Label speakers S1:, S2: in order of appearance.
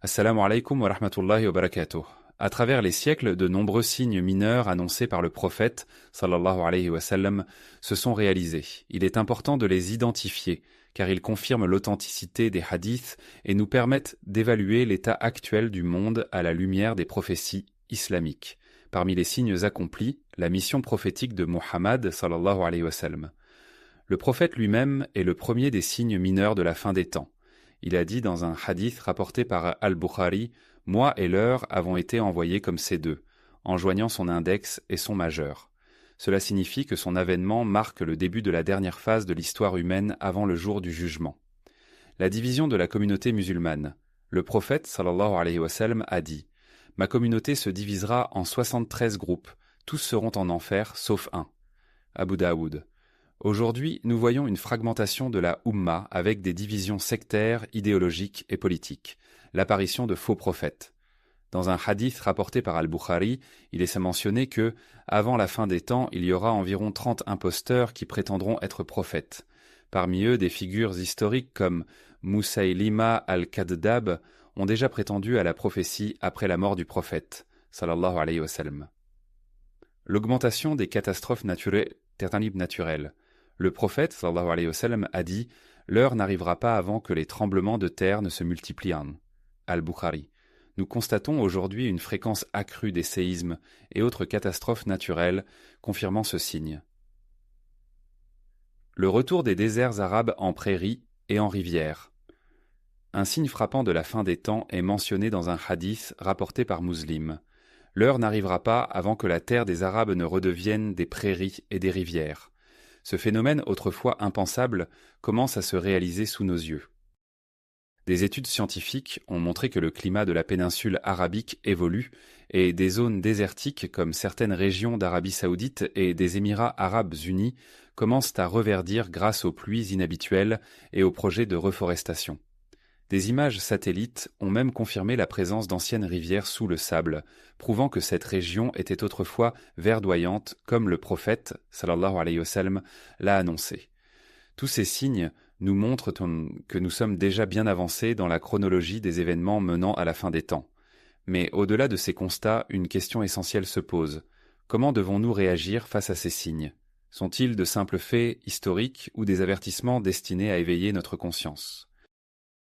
S1: Assalamu alaikum wa rahmatullahi wa barakatuh. À travers les siècles, de nombreux signes mineurs annoncés par le prophète, sallallahu alayhi wa sallam, se sont réalisés. Il est important de les identifier, car ils confirment l'authenticité des hadiths et nous permettent d'évaluer l'état actuel du monde à la lumière des prophéties islamiques. Parmi les signes accomplis, la mission prophétique de Muhammad, sallallahu alayhi wa sallam. Le prophète lui-même est le premier des signes mineurs de la fin des temps. Il a dit dans un hadith rapporté par Al-Bukhari, « Moi et l'heure avons été envoyés comme ces deux, en joignant son index et son majeur. » Cela signifie que son avènement marque le début de la dernière phase de l'histoire humaine avant le jour du jugement. La division de la communauté musulmane. Le prophète, sallallahu alayhi wa sallam, a dit, « Ma communauté se divisera en 73 groupes, tous seront en enfer, sauf un. » Abu Daoud. Aujourd'hui, nous voyons une fragmentation de la Ummah avec des divisions sectaires, idéologiques et politiques, l'apparition de faux prophètes. Dans un hadith rapporté par Al-Bukhari, il est mentionné que, avant la fin des temps, il y aura environ 30 imposteurs qui prétendront être prophètes. Parmi eux, des figures historiques comme Musaylima al-Kadhdab ont déjà prétendu à la prophétie après la mort du prophète, sallallahu alayhi wa sallam. L'augmentation des catastrophes naturelles. Le prophète, sallallahu alayhi wa sallam, a dit « L'heure n'arrivera pas avant que les tremblements de terre ne se multiplient. » Al-Bukhari. Nous constatons aujourd'hui une fréquence accrue des séismes et autres catastrophes naturelles, confirmant ce signe. Le retour des déserts arabes en prairies et en rivières. Un signe frappant de la fin des temps est mentionné dans un hadith rapporté par Muslim. L'heure n'arrivera pas avant que la terre des Arabes ne redevienne des prairies et des rivières. Ce phénomène, autrefois impensable, commence à se réaliser sous nos yeux. Des études scientifiques ont montré que le climat de la péninsule arabique évolue et des zones désertiques comme certaines régions d'Arabie saoudite et des Émirats arabes unis commencent à reverdir grâce aux pluies inhabituelles et aux projets de reforestation. Des images satellites ont même confirmé la présence d'anciennes rivières sous le sable, prouvant que cette région était autrefois verdoyante comme le prophète, sallallahu alayhi wa sallam, l'a annoncé. Tous ces signes nous montrent que nous sommes déjà bien avancés dans la chronologie des événements menant à la fin des temps. Mais au-delà de ces constats, une question essentielle se pose. Comment devons-nous réagir face à ces signes ? Sont-ils de simples faits historiques ou des avertissements destinés à éveiller notre conscience ?